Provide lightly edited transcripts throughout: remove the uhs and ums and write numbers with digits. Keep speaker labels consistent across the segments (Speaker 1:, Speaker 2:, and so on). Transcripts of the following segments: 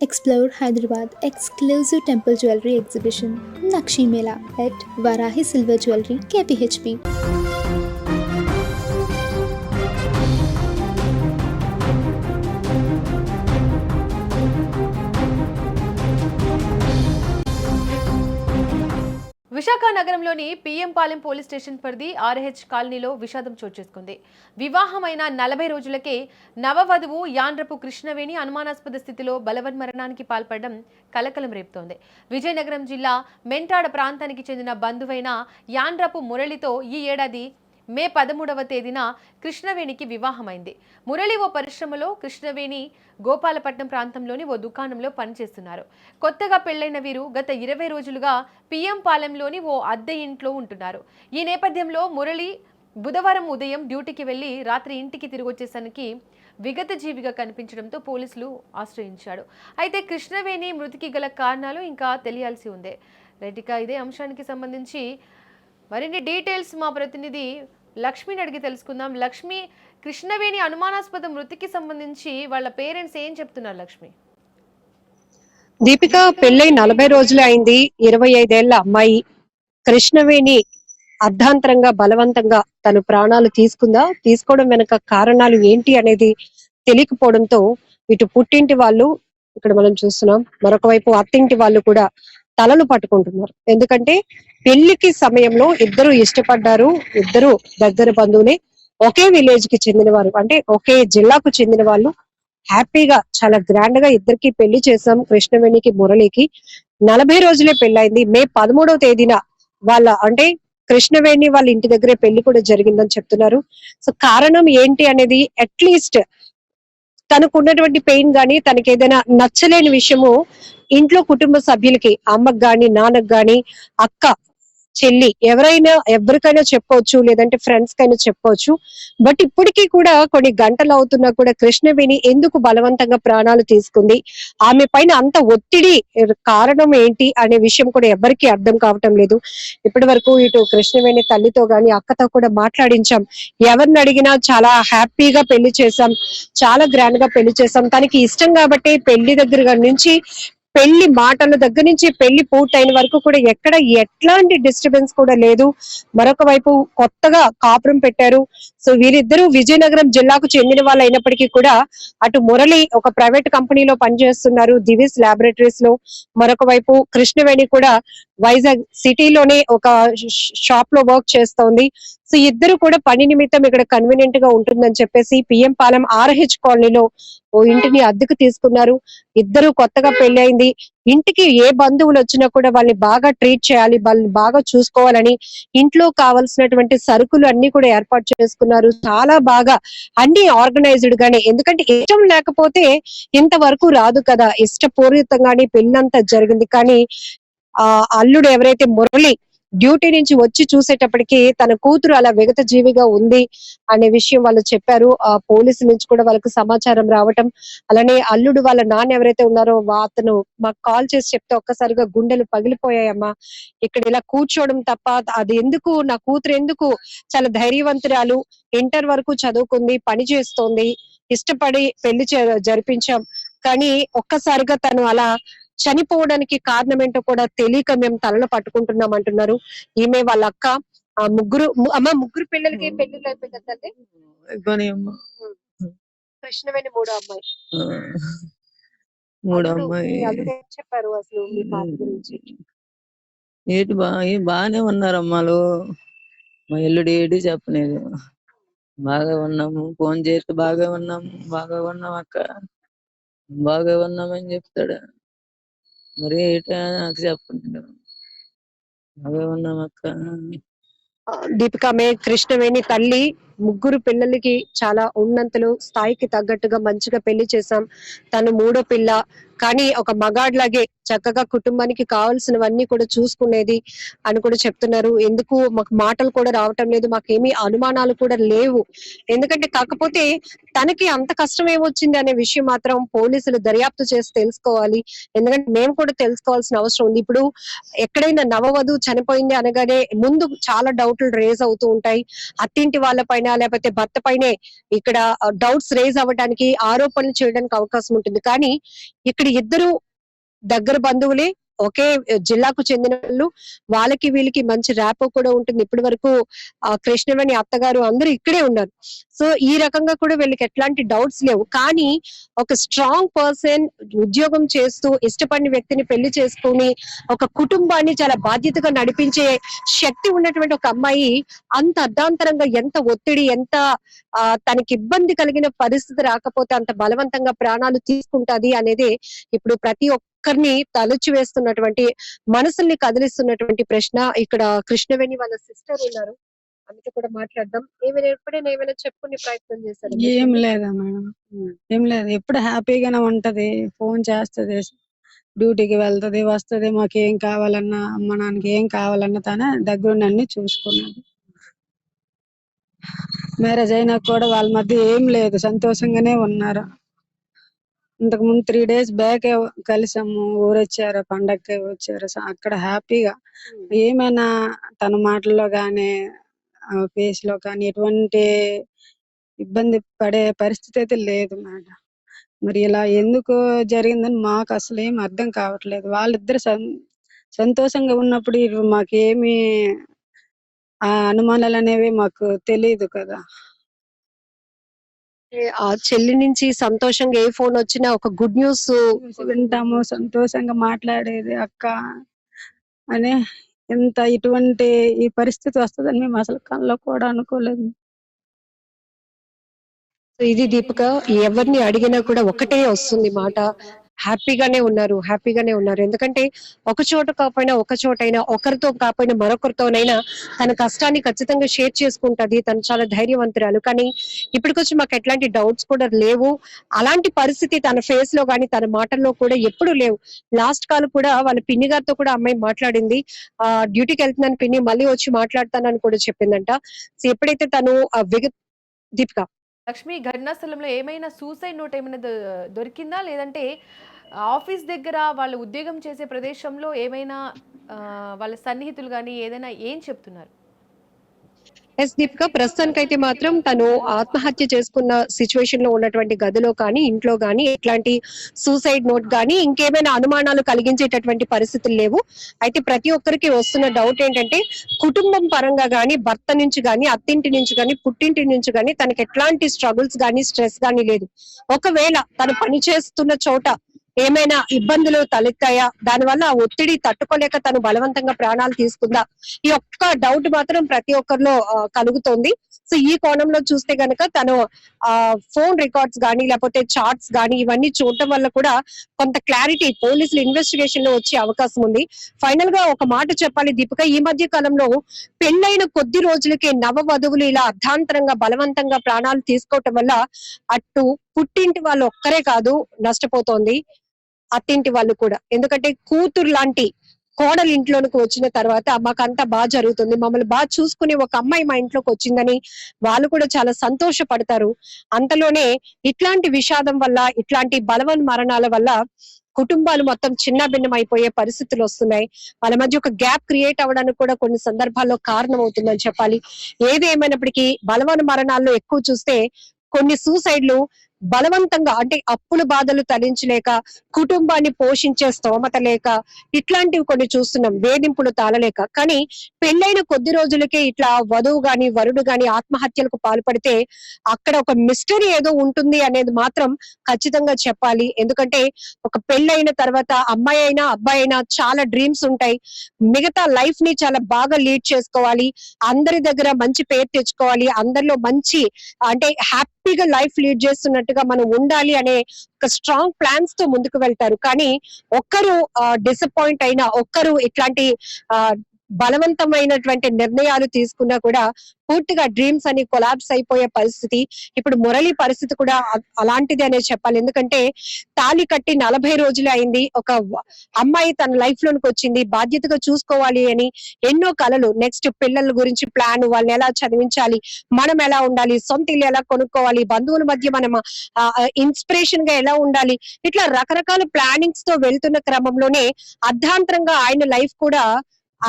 Speaker 1: Explore Hyderabad exclusive temple jewelry exhibition Nakshi Mela at Varahi Silver Jewelry KPHP.
Speaker 2: Visakha నగరంలోని PM Palem police station పరిధి RH కాలనీలో విషాదం చోటు చేసుకుంది. వివాహమైన 40 రోజులకే నవవధువు యాండ్రపు కృష్ణవేణి అనుమానాస్పద స్థితిలో బలవన్మరణానికి పాల్పడడం కలకలం రేపుతోంది. విజయనగరం జిల్లా మెంటాడ ప్రాంతానికి చెందిన బంధువైన యాండ్రపు మురళితో ఈ ఏడాది మే 13వ తేదీన కృష్ణవేణికి వివాహమైంది. మురళి ఓ పరిశ్రమలో, కృష్ణవేణి గోపాలపట్నం ప్రాంతంలోని ఓ దుకాణంలో పనిచేస్తున్నారు. కొత్తగా పెళ్లైన వీరు గత 20 రోజులుగా పిఎం పాలెంలోని ఓ అద్దె ఇంట్లో ఉంటున్నారు. ఈ నేపథ్యంలో మురళి బుధవారం ఉదయం డ్యూటీకి వెళ్లి రాత్రి ఇంటికి తిరిగొచ్చేసరికి విగత జీవిగా కనిపించడంతో పోలీసులు ఆశ్రయించాడు. అయితే కృష్ణవేణి మృతికి గల కారణాలు ఇంకా తెలియాల్సి ఉంది. రైట్గా ఇదే అంశానికి సంబంధించి మరిన్ని డీటెయిల్స్ మా ప్రతినిధి లక్ష్మిని అడిగి తెలుసుకుందాం. లక్ష్మి, కృష్ణవేణి అనుమానాస్పద మృతికి సంబంధించి వాళ్ళ పేరెంట్స్ ఏం చెప్తున్నారు? లక్ష్మి,
Speaker 3: దీపిక పెళ్ళై 40 రోజులే అయింది. 25 ఏళ్ల అమ్మాయి కృష్ణవేణి అర్ధాంతరంగా బలవంతంగా తను ప్రాణాలు తీసుకోవడం వెనక కారణాలు ఏంటి అనేది తెలియకపోవడంతో ఇటు పుట్టింటి వాళ్ళు, ఇక్కడ మనం చూస్తున్నాం, మరొక వైపు అత్తింటి వాళ్ళు కూడా తలలు పట్టుకుంటున్నారు. ఎందుకంటే పెళ్లికి సమయంలో ఇద్దరు ఇష్టపడ్డారు, ఇద్దరు దగ్గర బంధువులే, ఒకే విలేజ్ కి చెందిన వారు, అంటే ఒకే జిల్లాకు చెందిన వాళ్ళు. హ్యాపీగా చాలా గ్రాండ్ గా ఇద్దరికి పెళ్లి చేసాం. కృష్ణవేణికి మురళికి 40 రోజులే పెళ్ళైంది. మే 13వ తేదీన అంటే కృష్ణవేణి వాళ్ళ ఇంటి దగ్గరే పెళ్లి కూడా జరిగిందని చెప్తున్నారు. సో కారణం ఏంటి అనేది, అట్లీస్ట్ తనకు ఉన్నటువంటి పెయిన్ గానీ, తనకి ఏదైనా నచ్చలేని విషయము ఇంట్లో కుటుంబ సభ్యులకి, అమ్మకు గాని, నాన్నకు గాని, అక్క, చెల్లి, ఎవరికైనా చెప్పుకోవచ్చు, లేదంటే ఫ్రెండ్స్ కైనా చెప్పుకోవచ్చు. బట్ ఇప్పటికీ కూడా కొన్ని గంటలు అవుతున్నా కూడా కృష్ణవేణి ఎందుకు బలవంతంగా ప్రాణాలు తీసుకుంది, ఆమె పైన అంత ఒత్తిడి కారణం ఏంటి అనే విషయం కూడా ఎవరికీ అర్థం కావటం లేదు. ఇప్పటి వరకు ఇటు కృష్ణవేణి తల్లితో గాని, అక్కతో కూడా మాట్లాడించాం. ఎవరిని అడిగినా చాలా హ్యాపీగా పెళ్లి చేశాం, చాలా గ్రాండ్ గా పెళ్లి చేశాం, తనకి ఇష్టం కాబట్టి పెళ్లి దగ్గర నుంచి, పెళ్లి మాటల దగ్గర నుంచి పెళ్లి పూర్తయిన వరకు కూడా ఎక్కడ ఎట్లాంటి డిస్టర్బెన్స్ కూడా లేదు. మరొక వైపు కొత్తగా కాపురం పెట్టారు. సో వీరిద్దరూ విజయనగరం జిల్లాకు చెందిన వాళ్ళు అయినప్పటికీ కూడా అటు మురళి ఒక ప్రైవేట్ కంపెనీలో పనిచేస్తున్నారు, దివిస్ ల్యాబొరేటరీస్ లో. మరొక వైపు కృష్ణవేణి కూడా వైజాగ్ సిటీలోనే ఒక షాప్ లో వర్క్ చేస్తోంది. సో ఇద్దరు కూడా పని నిమిత్తం ఇక్కడ కన్వీనియంట్ గా ఉంటుందని చెప్పేసి పిఎం పాలెం ఆర్హెచ్ కాలనీలో ఓ ఇంటిని అద్దెకు తీసుకున్నారు. ఇద్దరు కొత్తగా పెళ్లి అయింది. ఇంటికి ఏ బంధువులు వచ్చినా కూడా వాళ్ళని బాగా ట్రీట్ చేయాలి, వాళ్ళని బాగా చూసుకోవాలని ఇంట్లో కావాల్సినటువంటి సరుకులు అన్ని కూడా ఏర్పాటు చేసుకున్నారు. చాలా బాగా అన్ని ఆర్గనైజ్డ్ గానే, ఎందుకంటే ఇష్టం లేకపోతే ఇంతవరకు రాదు కదా, ఇష్టపూరితంగానే పెళ్ళంతా జరిగింది. కానీ అల్లుడు ఎవరైతే మురళి డ్యూటీ నుంచి వచ్చి చూసేటప్పటికి తన కూతురు అలా విగత జీవిగా ఉంది అనే విషయం వాళ్ళు చెప్పారు. ఆ పోలీసు నుంచి కూడా వాళ్ళకి సమాచారం రావటం, అలానే అల్లుడు వాళ్ళ నాన్న ఎవరైతే ఉన్నారో అతను మాకు కాల్ చేసి చెప్తే ఒక్కసారిగా గుండెలు పగిలిపోయాయమ్మా, ఇక్కడ ఇలా కూర్చోవడం తప్ప అది ఎందుకు, నా కూతురు ఎందుకు, చాలా ధైర్యవంతురాలు, ఇంటర్ వరకు చదువుకుంది, పని చేస్తోంది, ఇష్టపడి పెళ్లి జరిపించాం, కానీ ఒక్కసారిగా తను అలా చనిపోవడానికి కారణం ఏంటో కూడా తెలియక మేము తలలో పట్టుకుంటున్నాం అంటున్నారు. ఈమె వాళ్ళ అక్క. ముగ్గురు పిల్లలకి పెళ్లిళ్ళు అయిపోయిందంటే కృష్ణవేణి మూడో అమ్మాయి. చెప్పారు అసలు మీ పాప గురించి?
Speaker 4: బాగానే ఉన్నారు అమ్మాలు, మా ఎల్లుడు ఏడు చెప్పలేదు. బాగా ఉన్నాము, ఫోన్ చేస్తే బాగా ఉన్నాం అక్క, బాగా ఉన్నామని చెప్తాడు. మరి నాకు చెప్పండి, బాగా ఉన్నాం అక్క.
Speaker 3: దీపిక మే కృష్ణవేణి తల్లి ముగ్గురు పిల్లలకి చాలా ఉన్నంతలు స్థాయికి తగ్గట్టుగా మంచిగా పెళ్లి చేశాం. తను మూడో పిల్ల, కానీ ఒక మగాడ్లాగే చక్కగా కుటుంబానికి కావాల్సినవన్నీ కూడా చూసుకునేది అని కూడా చెప్తున్నారు. ఎందుకు మాకు మాటలు కూడా రావటం లేదు, మాకేమీ అనుమానాలు కూడా లేవు. ఎందుకంటే కాకపోతే తనకి అంత కష్టం ఏమొచ్చింది అనే విషయం మాత్రం పోలీసులు దర్యాప్తు చేసి తెలుసుకోవాలి. ఎందుకంటే మేము కూడా తెలుసుకోవాల్సిన అవసరం ఉంది. ఇప్పుడు ఎక్కడైనా నవవధువు చనిపోయింది అనగానే ముందు చాలా డౌట్లు రేజ్ అవుతూ ఉంటాయి. అత్తింటి వాళ్ళ పైన లేకపోతే భర్త పైనే ఇక్కడ డౌట్స్ రేజ్ అవ్వడానికి, ఆరోపణలు చేయడానికి అవకాశం ఉంటుంది. కానీ ఇక్కడ ఇక్కడ ఇద్దరు దగ్గర బంధువులే, ఒకే జిల్లాకు చెందిన వాళ్ళు. వాళ్ళకి వీళ్ళకి మంచి ర్యాపో కూడా ఉంటుంది. ఇప్పటి వరకు కృష్ణవేణి అత్తగారు అందరూ ఇక్కడే ఉన్నారు. సో ఈ రకంగా కూడా వీళ్ళకి ఎట్లాంటి డౌట్స్ లేవు. కానీ ఒక స్ట్రాంగ్ పర్సన్ ఉద్యోగం చేస్తూ ఇష్టపడిన వ్యక్తిని పెళ్లి చేసుకుని ఒక కుటుంబాన్ని చాలా బాధ్యతగా నడిపించే శక్తి ఉన్నటువంటి ఒక అమ్మాయి అంత అర్ధాంతరంగా ఎంత ఒత్తిడి, ఎంత తనకి ఇబ్బంది కలిగిన పరిస్థితి రాకపోతే అంత బలవంతంగా ప్రాణాలు తీసుకుంటది అనేది ఇప్పుడు ప్రతి ఒక్కరిని తలచి వేస్తున్నటువంటి, మనసుల్ని కదిలిస్తున్నటువంటి ప్రశ్న. ఇక్కడ కృష్ణవేణి వాళ్ళ సిస్టర్ ఉన్నారు, అందుకే కూడా మాట్లాడదాం. ఎప్పుడైనా ఏమైనా చెప్పుకునే ప్రయత్నం చేశారు?
Speaker 5: ఏం లేదా మేడం, ఏం లేదు. ఎప్పుడు హ్యాపీగానే ఉంటది. ఫోన్ చేస్తది, డ్యూటీకి వెళ్తది, వస్తది. మాకేం కావాలన్నా, అమ్మ నాన్నకి ఏం కావాలన్నా తనే దగ్గరుండి అన్ని చూసుకున్నది. మ్యారేజ్ అయినా కూడా వాళ్ళ మధ్య ఏం లేదు, సంతోషంగానే ఉన్నారు. ఇంతకు ముందు 3 days బ్యాక్ కలిసాము, ఊరొచ్చారు, పండగకి వచ్చారు. అక్కడ హ్యాపీగా ఏమైనా తన మాటల్లో గానీ ఫేస్ లో కానీ ఎటువంటి ఇబ్బంది పడే పరిస్థితి అయితే లేదు మేడం. మరి ఇలా ఎందుకు జరిగిందని మాకు అసలు ఏం అర్థం కావట్లేదు. వాళ్ళిద్దరు సంతోషంగా ఉన్నప్పుడు మాకేమి ఆ అనుమానాలు అనేవి మాకు తెలియదు కదా.
Speaker 3: ఆ చెల్లి నుంచి సంతోషంగా ఏ ఫోన్ వచ్చినా ఒక గుడ్ న్యూస్
Speaker 5: వింటాము, సంతోషంగా మాట్లాడేది అక్క అని. ఎంత ఇటువంటి ఈ పరిస్థితి వస్తుందని మేము అసలు కల్లో కూడా అనుకోలేదు.
Speaker 3: ఇది దీపిక, ఎవరిని అడిగినా కూడా ఒకటే వస్తుంది మాట, హ్యాపీగానే ఉన్నారు, హ్యాపీగానే ఉన్నారు. ఎందుకంటే ఒక చోట కాకపోయినా ఒక చోటైనా, ఒకరితో కాకపోయినా మరొకరితోనైనా తన కష్టాన్ని ఖచ్చితంగా షేర్ చేసుకుంటది. తను చాలా ధైర్యవంతురాలు. కానీ ఇప్పటికొచ్చి మాకు ఎట్లాంటి డౌట్స్ కూడా లేవు. అలాంటి పరిస్థితి తన ఫేస్ లో గానీ తన మాటల్లో కూడా ఎప్పుడు లేవు. లాస్ట్ కాల్ కూడా వాళ్ళ పిన్ని గారితో కూడా అమ్మాయి మాట్లాడింది. డ్యూటీకి వెళ్తున్నాను పిన్ని, మళ్ళీ వచ్చి మాట్లాడతానని కూడా చెప్పిందంట. సో ఎప్పుడైతే తను దీపిక
Speaker 2: లక్ష్మి, ఘటనా స్థలంలో ఏమైనా సూసైడ్ నోట్ ఏమైనా దొరికిందా, లేదంటే ఆఫీస్ దగ్గర వాళ్ళు ఉద్యోగం చేసే ప్రదేశంలో ఏమైనా వాళ్ళ సన్నిహితులు కానీ ఏదైనా ఏం చెప్తున్నారు?
Speaker 3: ఎస్ దీపిక, ప్రస్తుతానికైతే మాత్రం తను ఆత్మహత్య చేసుకున్న సిచ్యువేషన్ లో ఉన్నటువంటి గదిలో కానీ ఇంట్లో కానీ ఎట్లాంటి సూసైడ్ నోట్ కానీ ఇంకేమైనా అనుమానాలు కలిగించేటటువంటి పరిస్థితులు లేవు. అయితే ప్రతి ఒక్కరికి వస్తున్న డౌట్ ఏంటంటే కుటుంబం పరంగా కానీ, భర్త నుంచి కానీ, అత్తింటి నుంచి కానీ, పుట్టింటి నుంచి కానీ తనకి ఎట్లాంటి స్ట్రగుల్స్ కానీ, స్ట్రెస్ కానీ లేదు. ఒకవేళ తను పని చేస్తున్న చోట ఏమైనా ఇబ్బందులు తలెత్తాయా, దానివల్ల ఆ ఒత్తిడి తట్టుకోలేక తను బలవంతంగా ప్రాణాలు తీసుకుందా, ఈ ఒక్క డౌట్ మాత్రం ప్రతి ఒక్కరిలో కలుగుతోంది. సో ఈ కోణంలో చూస్తే గనక తను ఫోన్ రికార్డ్స్ కానీ లేకపోతే చార్ట్స్ కానీ ఇవన్నీ చూడటం వల్ల కూడా కొంత క్లారిటీ పోలీసులు ఇన్వెస్టిగేషన్ లో వచ్చే అవకాశం ఉంది. ఫైనల్ గా ఒక మాట చెప్పాలి దీపిక, ఈ మధ్య కాలంలో పెళ్ళైన కొద్ది రోజులకే నవ వధువులు ఇలా అర్ధాంతరంగా బలవంతంగా ప్రాణాలు తీసుకోవటం వల్ల అటు పుట్టింటి వాళ్ళు ఒక్కరే కాదు నష్టపోతోంది, అత్తింటి వాళ్ళు కూడా. ఎందుకంటే కూతురు లాంటి కోడలు ఇంట్లోనికి వచ్చిన తర్వాత మాకంతా బాగా జరుగుతుంది, మమ్మల్ని బాగా చూసుకునే ఒక అమ్మాయి మా ఇంట్లోకి వచ్చిందని వాళ్ళు కూడా చాలా సంతోషపడతారు. అంతలోనే ఇట్లాంటి విషాదం వల్ల, ఇట్లాంటి బలవన్ మరణాల వల్ల కుటుంబాలు మొత్తం చిన్న భిన్నం అయిపోయే పరిస్థితులు వస్తున్నాయి. వాళ్ళ మధ్య ఒక గ్యాప్ క్రియేట్ అవ్వడానికి కూడా కొన్ని సందర్భాల్లో కారణం అవుతుందని చెప్పాలి. ఏది ఏమైనప్పటికీ బలవన్ మరణాల్లో ఎక్కువ చూస్తే కొన్ని సూసైడ్లు బలవంతంగా, అంటే అప్పుల బాధలు తలించలేక, కుటుంబాన్ని పోషించే స్తోమత లేక, ఇట్లాంటివి కొన్ని చూస్తున్నాం, వేధింపులు తాళలేక. కానీ పెళ్ళైన కొద్ది రోజులకే ఇట్లా వధువు గాని వరుడు గాని ఆత్మహత్యలకు పాల్పడితే అక్కడ ఒక మిస్టరీ ఏదో ఉంటుంది అనేది మాత్రం ఖచ్చితంగా చెప్పాలి. ఎందుకంటే ఒక పెళ్ళైన తర్వాత అమ్మాయి అయినా అబ్బాయి అయినా చాలా డ్రీమ్స్ ఉంటాయి. మిగతా లైఫ్ ని చాలా బాగా లీడ్ చేసుకోవాలి, అందరి దగ్గర మంచి పేరు తెచ్చుకోవాలి, అందరిలో మంచి అంటే హ్యాపీగా లైఫ్ లీడ్ చేస్తున్నట్టుగా మనం ఉండాలి అనే ఒక స్ట్రాంగ్ ప్లాన్స్ తో ముందుకు వెళ్తారు. కానీ ఒక్కరు డిసప్పాయింట్ అయినా, ఒక్కరు ఇట్లాంటి బలవంతమైనటువంటి నిర్ణయాలు తీసుకున్నా కూడా పూర్తిగా డ్రీమ్స్ అని కొలాప్స్ అయిపోయే పరిస్థితి. ఇప్పుడు మురళి పరిస్థితి కూడా అలాంటిది అనే చెప్పాలి. ఎందుకంటే తాళి కట్టి 40 రోజులు అయింది, ఒక అమ్మాయి తన లైఫ్ లోనికి వచ్చింది, బాధ్యతగా చూసుకోవాలి అని ఎన్నో కలలు, నెక్స్ట్ పిల్లల గురించి ప్లాన్, వాళ్ళని ఎలా చదివించాలి, మనం ఎలా ఉండాలి, సొంత ఇల్లు ఎలా కొనుక్కోవాలి, బంధువుల మధ్య మనం ఇన్స్పిరేషన్ గా ఎలా ఉండాలి, ఇట్లా రకరకాల ప్లానింగ్స్ తో వెళ్తున్న క్రమంలోనే అర్ధాంతరంగా ఆయన లైఫ్ కూడా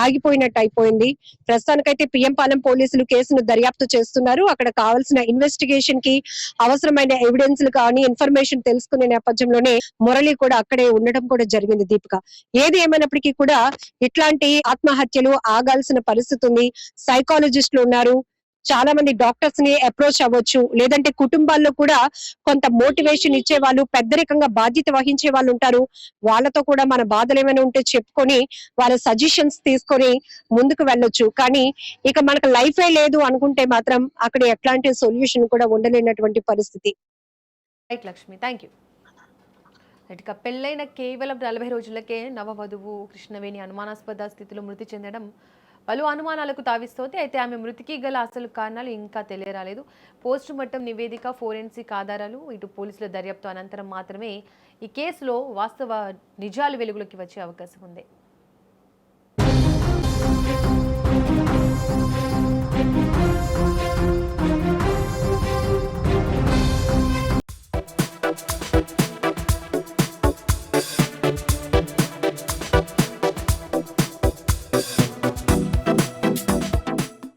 Speaker 3: ఆగిపోయినట్టు అయిపోయింది. ప్రస్తుతానికైతే పిఎం పాలెం పోలీసులు కేసును దర్యాప్తు చేస్తున్నారు. అక్కడ కావాల్సిన ఇన్వెస్టిగేషన్ కి అవసరమైన ఎవిడెన్స్ కానీ ఇన్ఫర్మేషన్ తెలుసుకునే నేపథ్యంలోనే మురళి కూడా అక్కడే ఉండడం కూడా జరిగింది. దీపిక, ఏది ఏమైనప్పటికీ కూడా ఇట్లాంటి ఆత్మహత్యలు ఆగాల్సిన పరిస్థితి ఉంది. సైకాలజిస్టులు ఉన్నారు, చాలా మంది డాక్టర్స్ ని అప్రోచ్ అవ్వచ్చు, లేదంటే కుటుంబాల్లో కూడా కొంత మోటివేషన్ ఇచ్చే వాళ్ళు, పెద్దరికంగా బాధ్యత వహించే వాళ్ళు ఉంటారు. వాళ్ళతో కూడా మన బాధలు ఏమైనా ఉంటే చెప్పుకొని వాళ్ళ సజెషన్స్ తీసుకొని ముందుకు వెళ్ళొచ్చు. కానీ ఇక మనకు లైఫే లేదు అనుకుంటే మాత్రం అక్కడ ఎట్లాంటి సొల్యూషన్ కూడా ఉండలేనటువంటి పరిస్థితి.
Speaker 2: Right Lakshmi, thank you. ఇక పెళ్ళైన కేవలం 40 రోజులకే నవవధువు కృష్ణవేణి అనుమానాస్పద స్థితిలో మృతి చెందడం పలు అనుమానాలకు తావిస్తోంది. అయితే ఆమె మృతికి గల అసలు కారణాలు ఇంకా తెలియరాలేదు. పోస్ట్ మార్టం నివేదిక, ఫోరెన్సిక్ ఆధారాలు, ఇటు పోలీసుల దర్యాప్తు అనంతరం మాత్రమే ఈ కేసులో వాస్తవ నిజాలు వెలుగులోకి వచ్చే అవకాశం ఉంది.